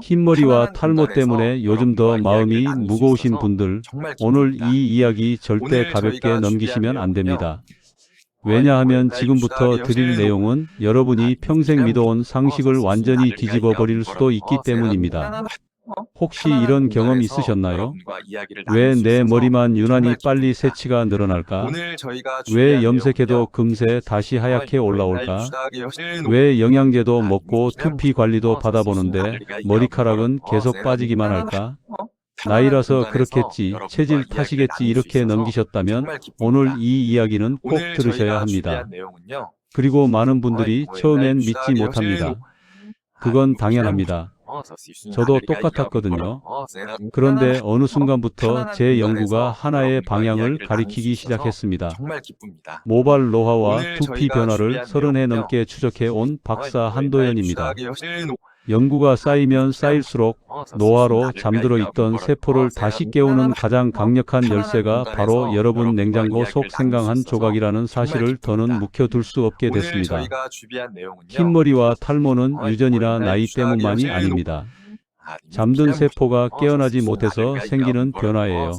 흰머리와 편안한 탈모 공간에서 때문에 요즘 더 여러분과 이야기를 마음이 나눌 수 무거우신 있어서 분들, 정말 오늘 기쁩니다. 이 이야기 절대 오늘 가볍게 저희가 준비한 넘기시면 안 내용은요. 됩니다. 왜냐하면 옛날 지금부터 드릴 내용은 여러분이 평생 믿어온 상식을 완전히 뒤집어 버릴 수도 있기 때문입니다. 혹시 편안한 이런 경험 공간에서 있으셨나요? 여러분과 이야기를 나눌 왜 수 내 있어서 머리만 유난히 정말 빨리 기쁩니다. 새치가 늘어날까? 오늘 저희가 왜 준비한 염색해도 내용은요. 금세 다시 하얗게 옛날 올라올까? 유다기여신 왜 영양제도 아, 먹고 투피 관리도 받아보는데 머리카락은 계속 빠지기만 할까? 편안한 나이라서 공간에서 그렇겠지, 여러분과 체질 이야기를 탓이겠지 나눌 수 이렇게 있어서 넘기셨다면 정말 오늘 기쁩니다. 이 이야기는 꼭 오늘 들으셔야 저희가 준비한 합니다. 내용은요. 그리고 많은 분들이 옛날 처음엔 믿지 못합니다. 그건 당연합니다. 저도 똑같았거든요. 그런데 어느 순간부터 제 연구가 하나의 방향을 가리키기 시작했습니다. 정말 기쁩니다. 모발 노화와 오늘 두피 저희가 변화를 준비한 30해 내용은요. 넘게 추적해 온 박사 옛날 한도연입니다. 유다기여신 연구가 쌓이면 쌓일수록 노화로 잠들어 있던 세포를 다시 깨우는 가장 강력한 열쇠가 바로 여러분 냉장고 속 생강한 조각이라는 사실을 더는 묵혀둘 수 없게 오늘 됐습니다. 저희가 준비한 내용은요. 흰머리와 탈모는 유전이나 나이 때문만이 아닙니다. 잠든 세포가 깨어나지 못해서 생기는 변화예요.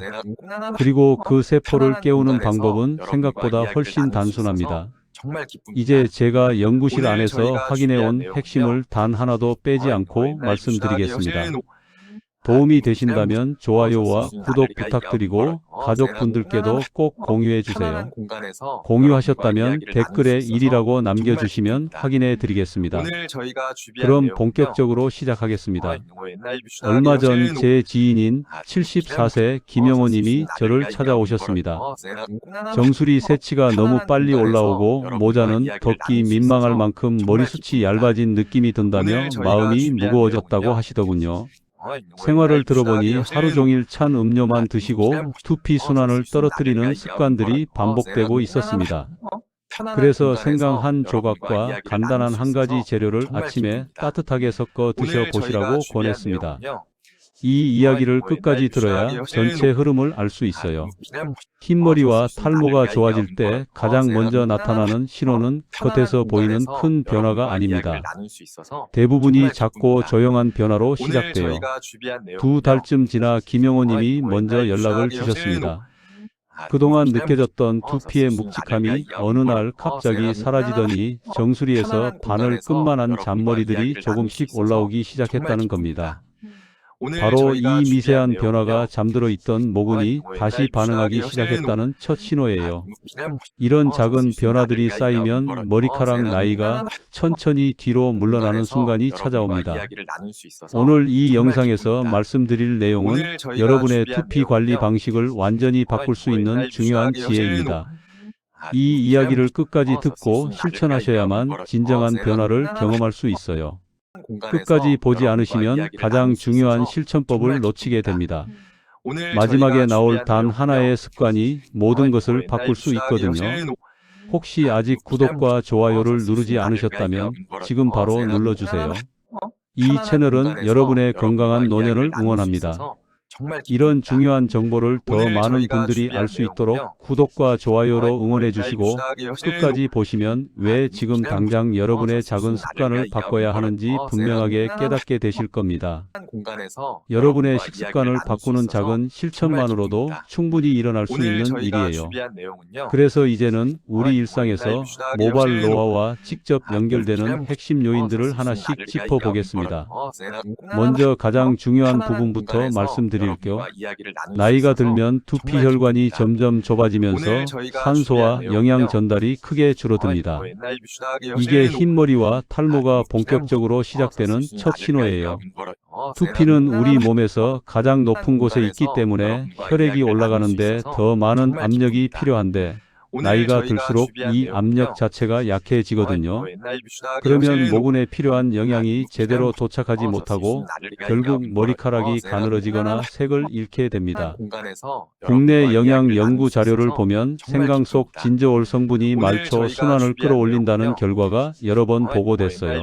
그리고 그 세포를 깨우는 방법은 생각보다 훨씬 단순합니다. 정말 기쁩니다. 이제 제가 연구실 오늘 안에서 저희가 확인해 온 준비한 핵심을 단 하나도 빼지 않고 옛날 말씀드리겠습니다. 유다기여신 도움이 되신다면 좋아요와 구독 부탁드리고 가족분들께도 꼭 공유해 주세요. 편안한 공간에서 공유하셨다면 여러분과 이야기를 나눌 댓글에 수 있어서 1이라고 정말 남겨주시면 기쁩니다. 확인해 드리겠습니다. 오늘 저희가 준비한 그럼 내용은요. 본격적으로 시작하겠습니다. 옛날 얼마 전 유다기여신 제 지인인 74세 김영호 님이 저를 찾아오셨습니다. 정수리 새치가 너무 빨리 올라오고 모자는 덥기 민망할 만큼 머리숱이 얇아진 느낌이 든다며 마음이 무거워졌다고 하시더군요. 생활을 들어보니 하루 종일 찬 음료만 드시고 두피 순환을 떨어뜨리는 습관들이 반복되고 있었습니다. 그래서 생강 한 조각과 간단한 한 가지 재료를 아침에 따뜻하게 섞어 드셔보시라고 권했습니다. 이 이야기를 끝까지 들어야 전체 흐름을 알 수 있어요. 흰머리와 탈모가 좋아질 때 가장 먼저 나타나는 신호는 겉에서 보이는 큰 변화가 아닙니다. 대부분이 작고 조용한 변화로 시작돼요. 2달쯤 지나 김영호 님이 먼저 연락을 주셨습니다. 그동안 느껴졌던 두피의 묵직함이 어느 날 갑자기 사라지더니 정수리에서 바늘 끝만한 잔머리들이 조금씩 올라오기 시작했다는 겁니다. 바로 이 미세한 변화가 잠들어 있던 모근이 다시 반응하기 시작했다는 첫 신호예요. 이런 작은 변화들이 쌓이면 머리카락 나이가 천천히 뒤로 물러나는 순간이 찾아옵니다. 오늘 이 영상에서 말씀드릴 내용은 여러분의 두피 관리 방식을 완전히 바꿀 수 있는 중요한 지혜입니다. 이 이야기를 끝까지 듣고 실천하셔야만 진정한 변화를 경험할 수 있어요. 끝까지 보지 않으시면 가장 중요한 실천법을 놓치게 됩니다. 마지막에 나올 단 하나의 습관이 모든 것을 바꿀 수 있거든요. 혹시 아직 구독과 좋아요를 누르지 않으셨다면 지금 바로 눌러주세요. 이 채널은 여러분의 건강한 노년을 응원합니다. 이런 중요한 정보를 더 많은 분들이 알 수 있도록 구독과 좋아요로 응원해 주시고 끝까지 보시면 왜 지금 당장 여러분의 작은 습관을 바꿔야 하는지 분명하게 깨닫게 되실 겁니다. 여러분의 식습관을 바꾸는 작은 실천만으로도 충분히 일어날 수 있는 일이에요. 그래서 이제는 우리 일상에서 모발 노화와 직접 연결되는 핵심 요인들을 하나씩 짚어보겠습니다. 먼저 가장 중요한 부분부터 말씀드릴게요. 나이가 들면 두피 혈관이 점점 좁아지면서 산소와 영양 전달이 크게 줄어듭니다. 이게 흰머리와 탈모가 본격적으로 시작되는 첫 신호예요. 두피는 우리 몸에서 가장 높은 곳에 있기 때문에 혈액이 올라가는데 더 많은 압력이 필요한데 나이가 들수록 이 압력 자체가 약해지거든요. 그러면 모근에 필요한 영양이 제대로 도착하지 못하고 결국 머리카락이 가늘어지거나 색을 잃게 됩니다. 국내 영양 연구 자료를 보면 생강 속 진저올 성분이 말초 순환을 끌어올린다는 결과가 여러 번 보고됐어요.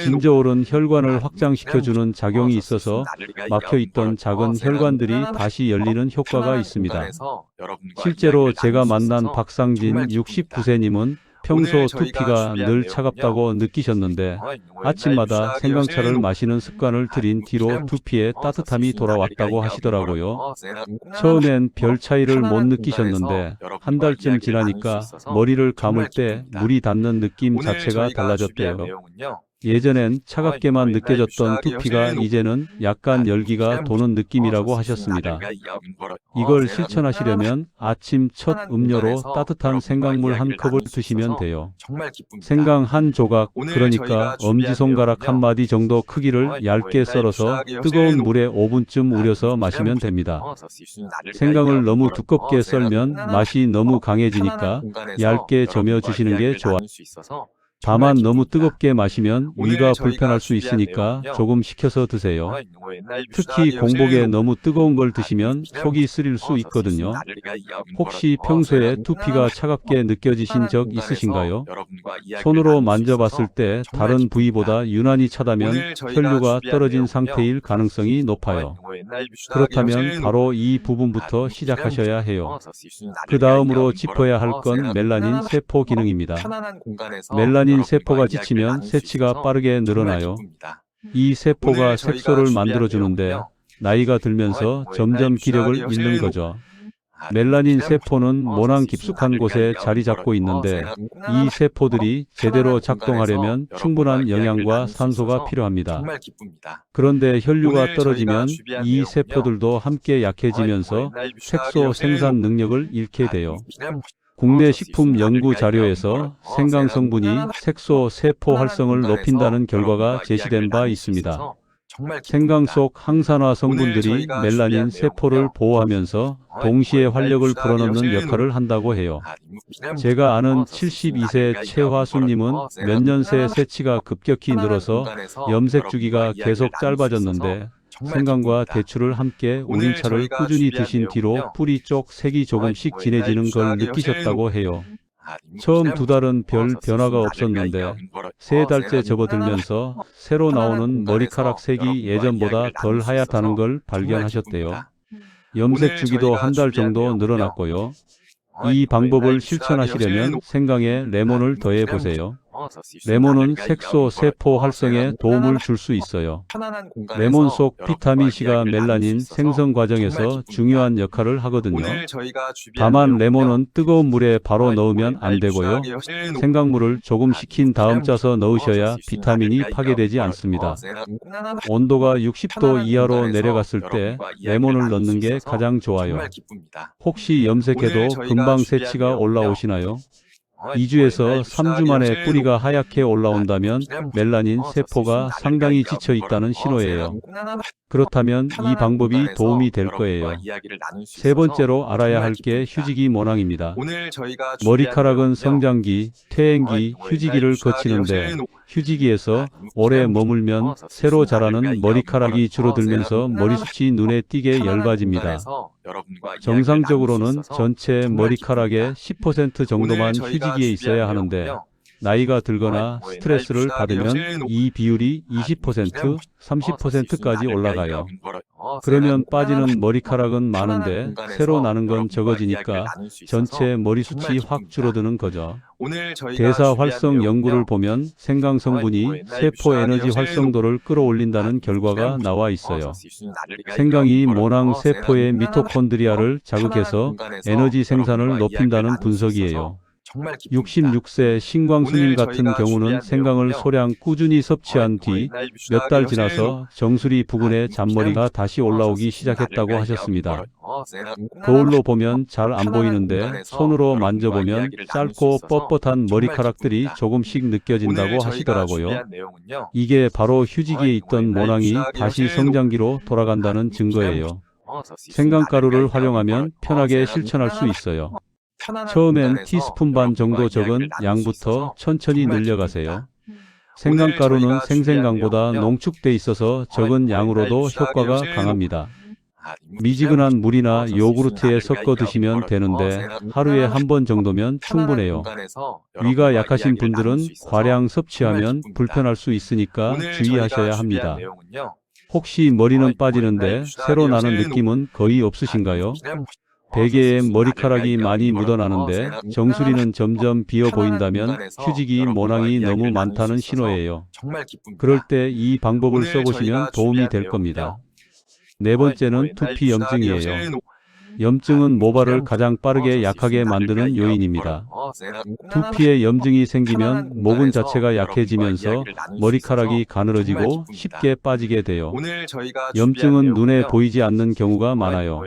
진저올은 혈관을 확장시켜주는 작용이 있어서 막혀있던 작은 혈관들이 다시 열리는 효과가 있습니다. 실제로 제가 만난 박상진 69세님은 평소 두피가 늘 차갑다고 느끼셨는데 아침마다 생강차를 마시는 습관을 들인 뒤로 두피에 따뜻함이 돌아왔다고 하시더라고요. 처음엔 별 차이를 못 느끼셨는데 한 달쯤 지나니까 머리를 감을 때 물이 닿는 느낌 자체가 달라졌대요. 예전엔 차갑게만 느껴졌던 두피가 이제는 약간 열기가 도는 느낌이라고 하셨습니다. 이걸 실천하시려면 아침 첫 음료로 따뜻한 생강물 한 컵을 드시면 돼요. 생강 한 조각, 그러니까 엄지손가락 한 마디 정도 크기를 얇게 썰어서 뜨거운 물에 5분쯤 우려서 마시면 됩니다. 생강을 너무 두껍게 썰면 맛이 너무 강해지니까 얇게 저며주시는 게 좋아요. 다만 너무 뜨겁게 마시면 위가 불편할 수 있으니까 조금 식혀서 드세요. 특히 공복에 너무 뜨거운 걸 드시면 속이 쓰릴 수 있거든요. 혹시 평소에 두피가 차갑게 느껴지신 적 있으신가요? 손으로 만져봤을 때 다른 부위보다 유난히 차다면 혈류가 떨어진 상태일 가능성이 높아요. 그렇다면 바로 이 부분부터 시작하셔야 해요. 그 다음으로 짚어야 할 건 멜라닌 세포 기능입니다. 멜라닌 세포가 지치면 새치가 빠르게 늘어나요. 이 세포가 색소를 만들어주는데 나이가 들면서 점점 기력을 잃는 거죠. 멜라닌 세포는 모낭 깊숙한 곳에 자리 잡고 있는데 이 세포들이 제대로 작동하려면 충분한 영양과 산소가 필요합니다. 그런데 혈류가 떨어지면 이 세포들도 함께 약해지면서 색소 생산 능력을 잃게 돼요. 국내 식품 연구 자료에서 생강 성분이 색소 세포 활성을 높인다는 결과가 제시된 바 있습니다. 생강 속 항산화 성분들이 멜라닌 세포를 보호하면서 동시에 활력을 불어넣는 역할을 한다고 해요. 제가 아는 72세 최화수님은 몇 년 새 새치가 급격히 늘어서 염색 주기가 계속 짧아졌는데 생강과 대추를 함께 우린 차를 꾸준히 드신 뒤로 뿌리 쪽 색이 조금씩 진해지는 걸 느끼셨다고 해요. 처음 2달은 별 변화가 없었는데 3달째 접어들면서 새로 나오는 머리카락 색이 예전보다 덜 하얗다는 걸 발견하셨대요. 염색 주기도 한 달 정도 늘어났고요. 이 방법을 실천하시려면 생강에 레몬을 더해 보세요. 레몬은 색소 세포 활성에 도움을 줄 수 있어요. 레몬 속 비타민C가 멜라닌 생성 과정에서 중요한 역할을 하거든요. 다만 레몬은 뜨거운 물에 바로 넣으면 안 되고요. 생강물을 조금 식힌 다음 짜서 넣으셔야 비타민이 파괴되지 않습니다. 온도가 60도 이하로 내려갔을 때 레몬을 넣는 게 가장 좋아요. 혹시 염색해도 금방 새치가 올라오시나요? 2주에서 3주 만에 뿌리가 하얗게 올라온다면 멜라닌 세포가 상당히 지쳐 있다는 신호예요. 그렇다면 이 방법이 도움이 될 거예요. 세 번째로 알아야 할 게 휴지기 모낭입니다. 머리카락은 성장기, 퇴행기, 휴지기를 거치는데 휴지기에서 오래 머물면 새로 자라는 머리카락이 줄어들면서 머리숱이 눈에 띄게 얇아집니다. 정상적으로는 전체 머리카락의 10% 정도만 휴지기에 있어야 하는데 나이가 들거나 스트레스를 받으면 이 비율이 20%, 30%까지 올라가요. 그러면 빠지는 머리카락은 많은데 새로 나는 건 적어지니까 전체 머리숱이 확 줄어드는 거죠. 대사 활성 연구를 보면 생강 성분이 세포 에너지 활성도를 끌어올린다는 결과가 나와 있어요. 생강이 모낭 세포의 미토콘드리아를 자극해서 에너지 생산을 높인다는 분석이에요. 66세 신광수님 같은 경우는 생강을 소량 꾸준히 섭취한 뒤 몇 달 지나서 정수리 부근에 잔머리가 다시 올라오기 시작했다고 하셨습니다. 거울로 보면 잘 안 보이는데 손으로 만져보면 짧고 뻣뻣한 머리카락들이 조금씩 느껴진다고 하시더라고요. 이게 바로 휴지기에 있던 모낭이 다시 성장기로 돌아간다는 증거예요. 생강가루를 활용하면 편하게 실천할 수 있어요. 처음엔 티스푼 반 정도 적은 양부터 천천히 늘려가세요. 생강가루는 생생강보다 농축돼 있어서 적은 양으로도 효과가 강합니다. 미지근한 물이나 요구르트에 섞어 드시면 되는데 하루에 한 번 정도면 충분해요. 위가 약하신 분들은 과량 섭취하면 불편할 수 있으니까 주의하셔야 합니다. 혹시 머리는 빠지는데 새로 나는 느낌은 거의 없으신가요? 베개에 머리카락이 많이 묻어나는데 정수리는 점점 비어 보인다면 휴지기 모낭이 너무 많다는 신호예요. 정말 기쁩니다. 그럴 때 이 방법을 오늘 써보시면 저희가 도움이 준비한 될 겁니다. 내용은요. 네 번째는 두피 염증이에요. 염증은 모발을 가장 빠르게 약하게 만드는 요인입니다. 두피에 염증이 생기면 모근 자체가 약해지면서 머리카락이 가늘어지고 쉽게 빠지게 돼요. 염증은 눈에 보이지 않는 경우가 많아요.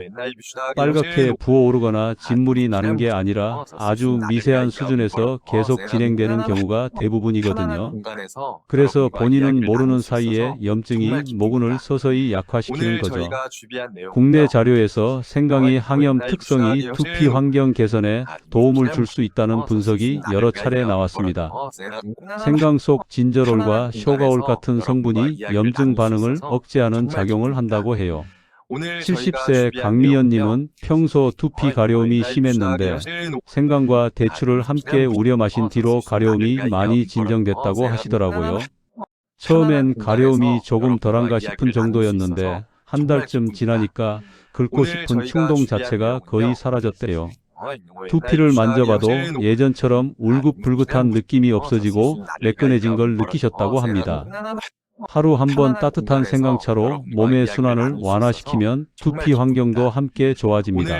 빨갛게 부어오르거나 진물이 나는 게 아니라 아주 미세한 수준에서 계속 진행되는 경우가 대부분이거든요. 그래서 본인은 모르는 사이에 염증이 모근을 서서히 약화시키는 거죠. 국내 자료에서 생강이 항염 특성이 두피 환경 개선에 도움을 줄 수 있다는 분석이 여러 차례 나왔습니다. 생강 속 진저롤과 쇼가올 같은 성분이 염증 반응을 억제하는 작용을 한다고 해요. 70세 강미연님은 평소 두피 가려움이 심했는데 생강과 대추를 함께 우려 마신 뒤로 가려움이 많이 진정됐다고 하시더라고요. 처음엔 가려움이 조금 덜한가 싶은 정도였는데 한 달쯤 지나니까 긁고 싶은 충동 자체가 거의 사라졌대요. 두피를 만져봐도 예전처럼 울긋불긋한 느낌이 없어지고 매끈해진 걸 느끼셨다고 합니다. 하루 한 번 따뜻한 생강차로 몸의 순환을 완화시키면 두피 환경도 함께 좋아집니다.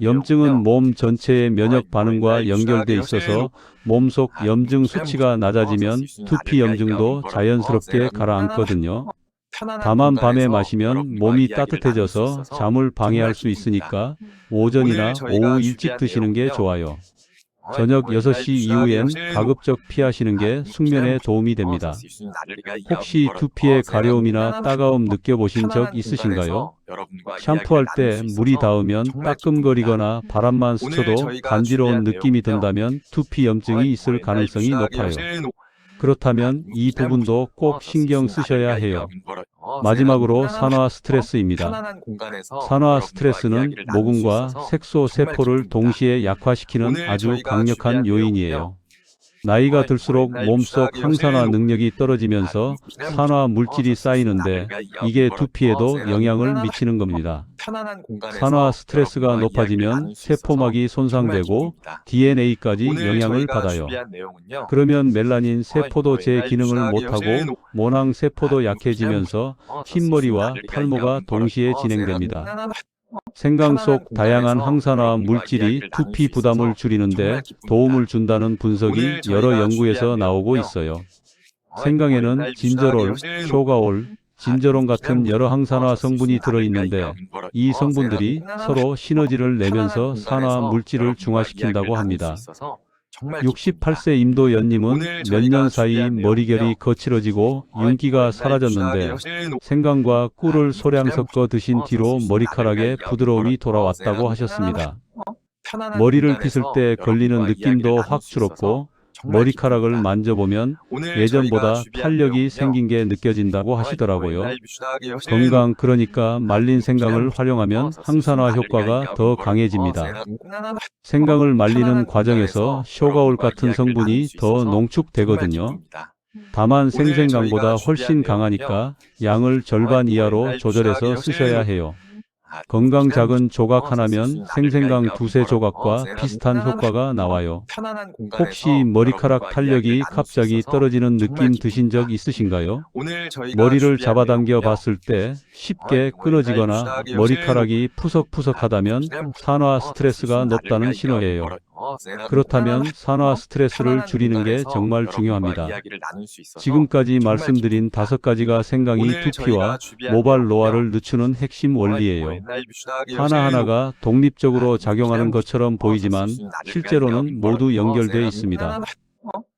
염증은 몸 전체의 면역 반응과 연결돼 있어서 몸속 염증 수치가 낮아지면 두피 염증도 자연스럽게 가라앉거든요. 다만 밤에 마시면 몸이 따뜻해져서 잠을 방해할 수 있으니까 오전이나 오후 일찍 드시는 게 좋아요. 저녁 6시 이후엔 가급적 피하시는 게 숙면에 도움이 됩니다. 혹시 두피에 가려움이나 따가움 느껴보신 적 있으신가요? 샴푸할 때 물이 닿으면 따끔거리거나 바람만 스쳐도 간지러운 느낌이 든다면 두피 염증이 있을 가능성이 높아요. 그렇다면 이 부분도 꼭 신경 쓰셔야 해요. 마지막으로 산화 스트레스입니다. 산화 스트레스는 모근과 색소 세포를 동시에 약화시키는 아주 강력한 요인이에요. 나이가 들수록 몸속 항산화 능력이 떨어지면서 산화 물질이 쌓이는데 이게 두피에도 영향을 미치는 겁니다. 산화 스트레스가 높아지면 세포막이 손상되고 DNA까지 영향을 받아요. 그러면 멜라닌 세포도 제 기능을 못하고 모낭 세포도 약해지면서 흰머리와 탈모가 동시에 진행됩니다. 생강 속 다양한 항산화 물질이 두피 부담을 줄이는데 도움을 준다는 분석이 여러 연구에서 나오고 있어요. 생강에는 진저롤, 쇼가올, 진저론 같은 여러 항산화 성분이 들어있는데 이 성분들이 서로 시너지를 내면서 산화 물질을 중화시킨다고 합니다. 68세 임도연님은 몇 년 사이 머리결이 거칠어지고 윤기가 사라졌는데 생강과 꿀을 소량 섞어 드신 뒤로 머리카락에 부드러움이 돌아왔다고 하셨습니다. 머리를 빗을 때 걸리는 느낌도 확 줄었고 머리카락을 만져보면 예전보다 탄력이 생긴 게 느껴진다고 하시더라고요. 건강 그러니까 말린 생강을 활용하면 항산화 효과가 더 강해집니다. 생강을 말리는 과정에서 쇼가올 같은 성분이 더 농축되거든요. 다만 생생강보다 훨씬 강하니까 양을 절반 이하로 조절해서 쓰셔야 해요. 건강 작은 조각 하나면 생생강 두세 조각과 비슷한 효과가 나와요. 혹시 머리카락 탄력이 갑자기 떨어지는 느낌 드신 적 있으신가요? 머리를 잡아당겨 봤을 때 쉽게 끊어지거나 머리카락이 푸석푸석하다면 산화 스트레스가 높다는 신호예요. 그렇다면 산화 스트레스를 줄이는 게 정말 중요합니다. 지금까지 말씀드린 5가지가 생강이 두피와 모발 노화를 늦추는 핵심 원리예요. 하나하나가 독립적으로 작용하는 것처럼 보이지만 실제로는 모두 연결되어 있습니다.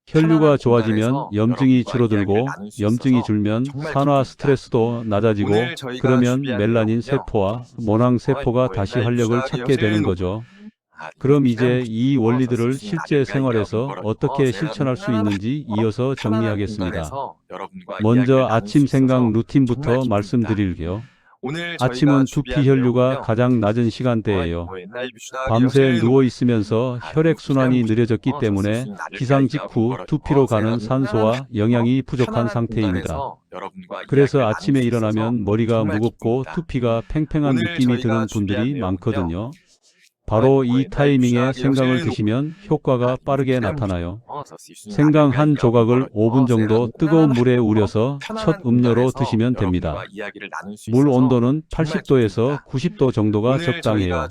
혈류가 좋아지면 염증이 줄어들고 염증이 줄면 산화 스트레스도 낮아지고 그러면 멜라닌 세포와 모낭 세포가 다시 활력을 찾게 되는 거죠. 그럼 이제 이 원리들을 실제 생활에서 어떻게 실천할 수 있는지 이어서 정리하겠습니다. 먼저 아침 생강 루틴부터 말씀드릴게요. 아침은 두피 혈류가 가장 낮은 시간대예요. 밤새 누워 있으면서 혈액순환이 느려졌기 때문에 기상 직후 두피로 가는 산소와 영양이 부족한 상태입니다. 그래서 아침에 일어나면 머리가 무겁고 두피가 팽팽한 느낌이 드는 분들이 많거든요. 바로 이 타이밍에 생강을 드시면 효과가 빠르게 나타나요. 생강 한 조각을 5분 정도 뜨거운 물에 우려서 첫 음료로 드시면 됩니다. 물 온도는 80도에서 90도 정도가 적당해요.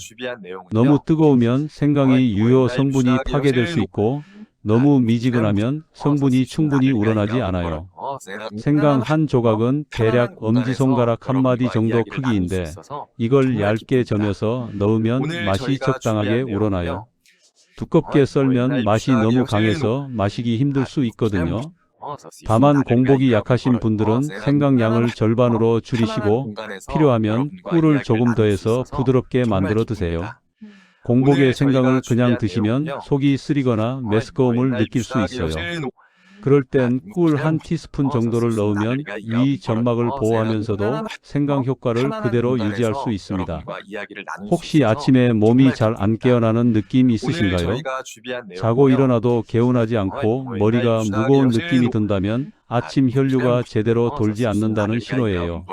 너무 뜨거우면 생강이 유효 성분이 파괴될 수 있고 너무 미지근하면 성분이 충분히 우러나지 않아요. 생강 한 조각은 대략 엄지손가락 한 마디 정도 크기인데 이걸 얇게 점여서 넣으면 맛이 적당하게 우러나요. 두껍게 썰면 맛이 너무 강해서 마시기 힘들 수 있거든요. 다만 공복이 약하신 분들은 생강 양을 절반으로 줄이시고 필요하면 꿀을 조금 더해서 부드럽게 만들어 드세요. 공복에 생강을 그냥 드시면 속이 쓰리거나 메스꺼움을 느낄 수 있어요. 그럴 땐 꿀 한 티스푼 정도를 넣으면 위 점막을 보호하면서도 생강 효과를 그대로 유지할 수 있습니다. 혹시 아침에 몸이 잘 안 깨어나는 느낌 있으신가요? 자고 일어나도 개운하지 않고 머리가 무거운 느낌이 든다면 아침 혈류가 제대로 돌지 않는다는 신호예요.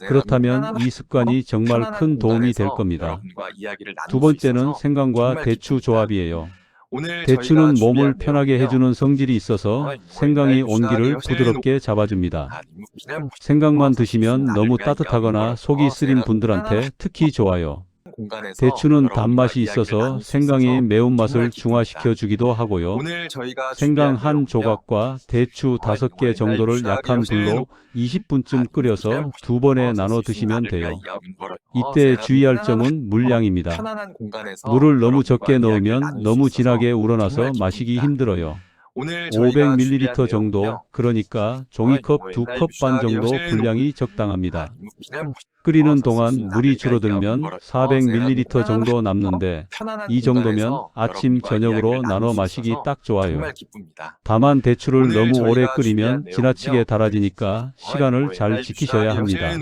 그렇다면 이 습관이 정말 큰 도움이 될 겁니다. 두 번째는 생강과 대추 조합이에요. 대추는 몸을 편하게 해주는 성질이 있어서 생강이 온기를 부드럽게 잡아줍니다. 생강만 드시면 너무 따뜻하거나 속이 쓰린 분들한테 특히 좋아요. 대추는 단맛이 있어서 생강의 매운맛을 중화시켜 주기도 하고요. 생강 한 조각과 대추 5개 정도를 약한 불로 20분쯤 끓여서 2번에 나눠 드시면 돼요. 이때 주의할 점은 물량입니다. 물을 너무 적게 넣으면 너무 진하게 우러나서 마시기 힘들어요. 500ml 정도, 그러니까 종이컵 2컵 반 정도 분량이 적당합니다. 끓이는 동안 물이 줄어들면 400ml 정도 남는데 이 정도면 아침, 저녁으로 나눠 마시기 딱 좋아요. 다만 대추를 너무 오래 끓이면 지나치게 달아지니까 시간을 잘 지키셔야 합니다.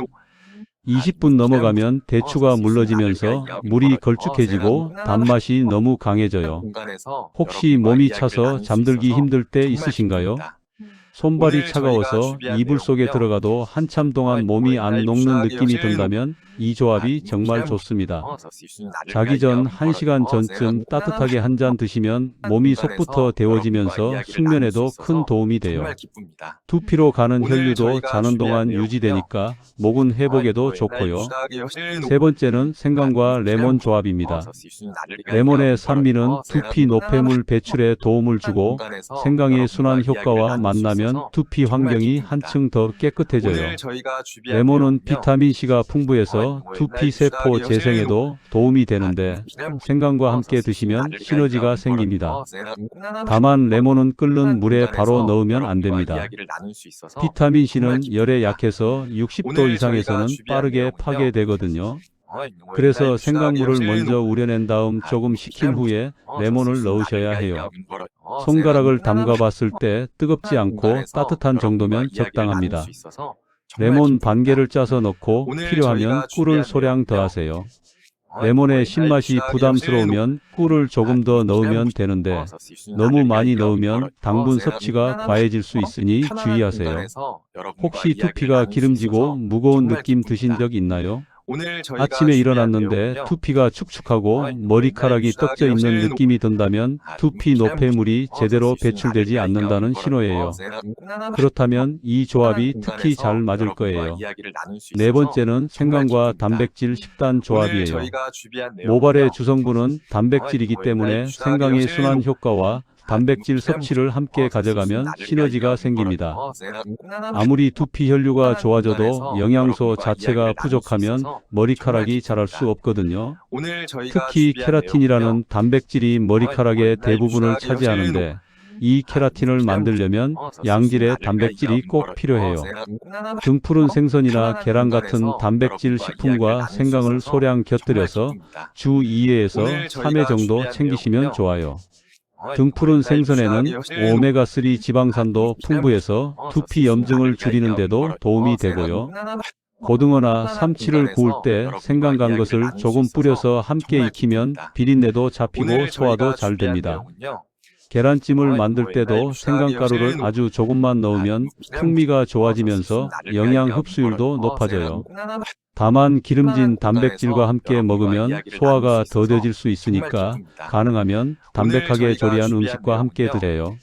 20분 넘어가면 대추가 물러지면서 물이 걸쭉해지고 단맛이 너무 강해져요. 혹시 몸이 차서 잠들기 힘들 때 있으신가요? 손발이 차가워서 이불 속에 들어가도 한참 동안 몸이 안 녹는 느낌이 든다면 이 조합이 정말 좋습니다. 자기 전 1시간 전쯤 따뜻하게 한 잔 드시면 몸이 속부터 데워지면서 숙면에도 큰 도움이 돼요. 두피로 가는 혈류도 자는 동안 유지되니까 모근 회복에도 좋고요. 세 번째는 생강과 레몬 조합입니다. 레몬의 산미는 두피 노폐물 배출에 도움을 주고 생강의 순환 효과와 만나면 두피 환경이 한층 더 깨끗해져요. 레몬은 비타민C가 풍부해서 두피 세포 재생에도 도움이 되는데 생강과 함께 드시면 시너지가 생깁니다. 다만 레몬은 끓는 물에 바로 넣으면 안 됩니다. 비타민C는 열에 약해서 60도 이상에서는 빠르게 파괴되거든요. 그래서 생강물을 먼저 우려낸 다음 조금 식힌 후에 레몬을 넣으셔야 해요. 손가락을 담가 봤을 때 뜨겁지 않고 따뜻한 정도면 적당합니다. 레몬 반 개를 짜서 넣고 필요하면 꿀을 소량 더하세요. 레몬의 신맛이 부담스러우면 꿀을 조금 더 넣으면 되는데 너무 많이 넣으면 당분 섭취가 과해질 수 있으니 주의하세요. 혹시 두피가 기름지고 무거운 느낌 드신 적 있나요? 아침에 일어났는데 두피가 축축하고 머리카락이 떡져 있는 느낌이 든다면 두피 노폐물이 제대로 배출되지 않는다는 신호예요. 그렇다면 이 조합이 특히 잘 맞을 거예요. 네 번째는 생강과 단백질 식단 조합이에요. 모발의 주성분은 단백질이기 때문에 생강의 순환 효과와 단백질 섭취를 함께 가져가면 시너지가 생깁니다. 아무리 두피 혈류가 좋아져도 영양소 자체가 부족하면 머리카락이 자랄 수 없거든요. 특히 케라틴이라는 단백질이 머리카락의 대부분을 차지하는데 이 케라틴을 만들려면 양질의 단백질이 꼭 필요해요. 등푸른 생선이나 계란 같은 단백질 식품과 생강을 소량 곁들여서 주 2회에서 3회 정도 챙기시면 좋아요. 등푸른 생선에는 오메가3 지방산도 풍부해서 두피 염증을 줄이는 데도 도움이 되고요. 고등어나 삼치를 구울 때 생강 간 것을 조금 뿌려서 함께 익히면 비린내도 잡히고 소화도 잘 됩니다. 계란찜을 만들 때도 생강가루를 아주 조금만 넣으면 풍미가 좋아지면서 영양 흡수율도 높아져요. 다만 기름진 단백질과 함께 먹으면 소화가 더뎌질 수 있으니까 가능하면 담백하게 조리한 음식과 함께 드세요.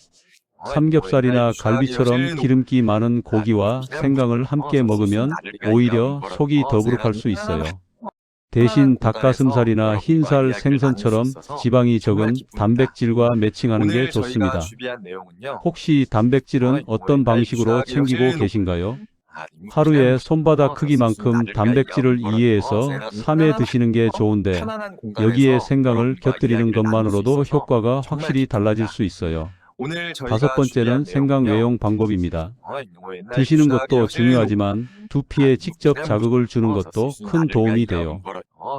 삼겹살이나 갈비처럼 기름기 많은 고기와 생강을 함께 먹으면 오히려 속이 더부룩할 수 있어요. 대신 닭가슴살이나 흰살 생선처럼 지방이 적은 단백질과 매칭하는 게 좋습니다. 혹시 단백질은 어떤 방식으로 챙기고 계신가요? 하루에 손바닥 크기만큼 단백질을 이해해서 3회 드시는 게 좋은데 여기에 생강을 곁들이는 것만으로도 효과가 확실히 달라질 수 있어요. 다섯 번째는 생강 외용 방법입니다. 드시는 것도 중요하지만 두피에 직접 자극을 주는 것도 큰 도움이 돼요.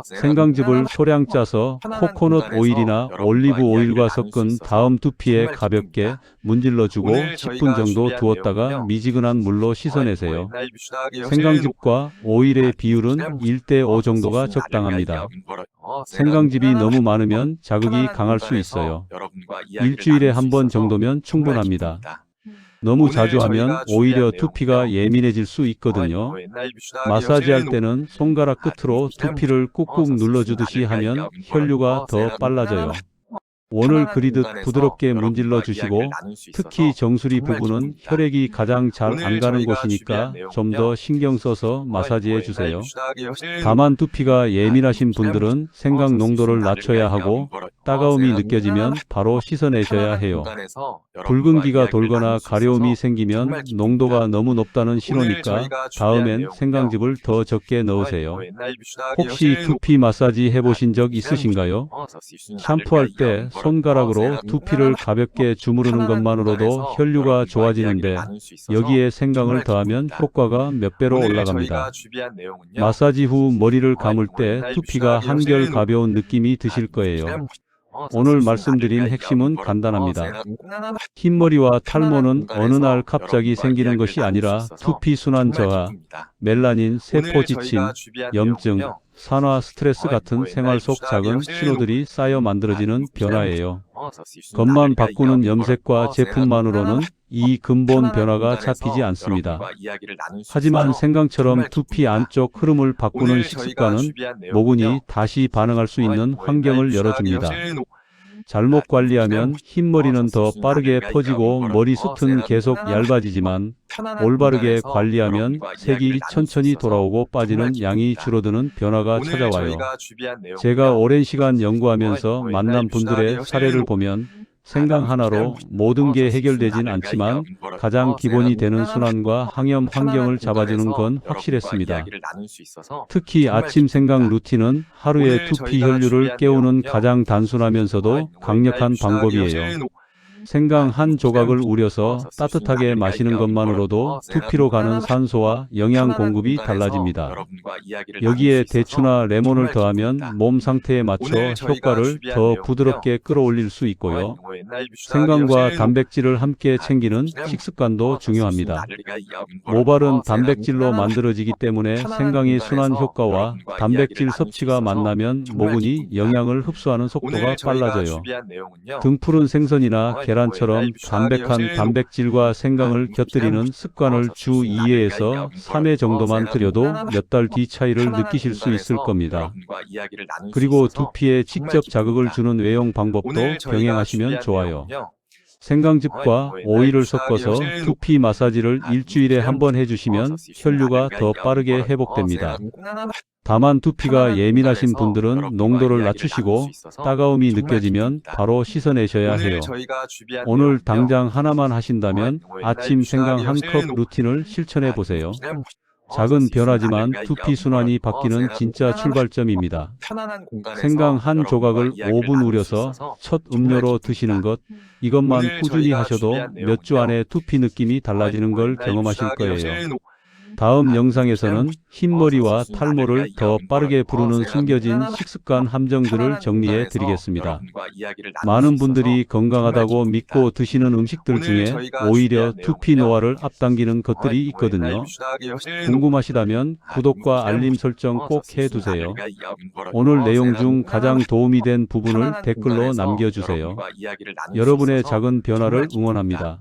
생강즙을 소량 짜서 코코넛 오일이나 올리브 오일과 섞은 다음 두피에 가볍게 문질러주고 10분 정도 두었다가 미지근한 물로 씻어내세요. 생강즙과 오일의 비율은 1대5 정도가 적당합니다. 생강즙이 너무 많으면 자극이 강할 수 있어요. 일주일에 한 번 정도면 충분합니다. 너무 자주 하면 오히려 두피가 예민해질 수 있거든요. 마사지할 때는 손가락 끝으로 두피를 꾹꾹 눌러주듯이 하면 혈류가 더 빨라져요. 원을 그리듯 부드럽게 문질러 주시고 특히 정수리 부분은 혈액이 가장 잘 안 가는 곳이니까 좀 더 신경 써서 마사지해 주세요. 다만 두피가 예민하신 분들은 생강 농도를 낮춰야 하고 따가움이 느껴지면 바로 씻어내셔야 해요. 붉은기가 돌거나 가려움이 생기면 농도가 너무 높다는 신호니까 다음엔 생강즙을 더 적게 넣으세요. 혹시 두피 마사지 해보신 적 있으신가요? 샴푸할 때 손가락으로 두피를 가볍게 주무르는 것만으로도 혈류가 좋아지는데 여기에 생강을 더하면 효과가 몇 배로 올라갑니다. 마사지 후 머리를 감을 때 두피가 한결 가벼운 느낌이 드실 거예요. 오늘 말씀드린 핵심은 간단합니다. 흰머리와 탈모는 어느 날 갑자기 생기는 것이 아니라 두피 순환 저하, 멜라닌, 세포 지침, 염증, 산화, 스트레스 같은 생활 속 작은 신호들이 쌓여 만들어지는 변화예요. 겉만 바꾸는 염색과 제품만으로는 이 근본 변화가 잡히지 않습니다. 하지만 생강처럼 두피 안쪽 흐름을 바꾸는 식습관은 모근이 다시 반응할 수 있는 환경을 열어줍니다. 잘못 관리하면 흰머리는 더 빠르게 퍼지고 머리숱은 계속 얇아지지만 올바르게 관리하면 색이 천천히 돌아오고 빠지는 양이 줄어드는 변화가 찾아와요. 제가 오랜 시간 연구하면서 만난 분들의 사례를 보면 생강 하나로 모든 게 해결되진 않지만 가장 기본이 되는 순환과 항염 환경을 잡아주는 건 확실했습니다. 특히 아침 생강 루틴은 하루의 두피 혈류를 깨우는 가장 단순하면서도 강력한 방법이에요. 생강 한 조각을 우려서 따뜻하게 마시는 것만으로도 두피로 가는 산소와 영양 공급이 달라집니다. 여기에 대추나 레몬을 더하면 몸 상태에 맞춰 효과를 더 부드럽게 끌어올릴 수 있고요. 생강과 단백질을 함께 챙기는 식습관도 중요합니다. 모발은 단백질로 만들어지기 때문에 생강의 순환 효과와 단백질 섭취가 만나면 모근이 영양을 흡수하는 속도가 빨라져요. 등푸른 생선이나 계란처럼 담백한 단백질과 생강을 곁들이는 습관을 주 2회에서 3회 정도만 들여도 몇 달 뒤 차이를 느끼실 수 있을 겁니다. 그리고 두피에 직접 자극을 주는 외용 방법도 병행하시면 좋아요. 생강즙과 오일을 섞어서 두피 마사지를 일주일에 한 번 해주시면 혈류가 더 빠르게 회복됩니다. 다만 두피가 예민하신 분들은 농도를 낮추시고 따가움이 느껴지면 바로 씻어내셔야 해요. 오늘 당장 하나만 하신다면 아침 생강 한 컵 루틴을 실천해 보세요. 작은 변화지만 두피 순환이 바뀌는 진짜 출발점입니다. 생강 한 조각을 5분 우려서 첫 음료로 드시는 것, 이것만 꾸준히 하셔도 몇 주 안에 두피 느낌이 달라지는 걸 경험하실 거예요. 다음 영상에서는 흰머리와 탈모를 더 빠르게 부르는 숨겨진 식습관 함정들을 정리해 드리겠습니다. 많은 분들이 건강하다고 믿고 드시는 음식들 중에 오히려 두피 노화를 앞당기는 것들이 있거든요. 궁금하시다면 구독과 알림 설정 꼭 해두세요. 오늘 내용 중 가장 도움이 된 부분을 댓글로 남겨주세요. 여러분의 작은 변화를 응원합니다.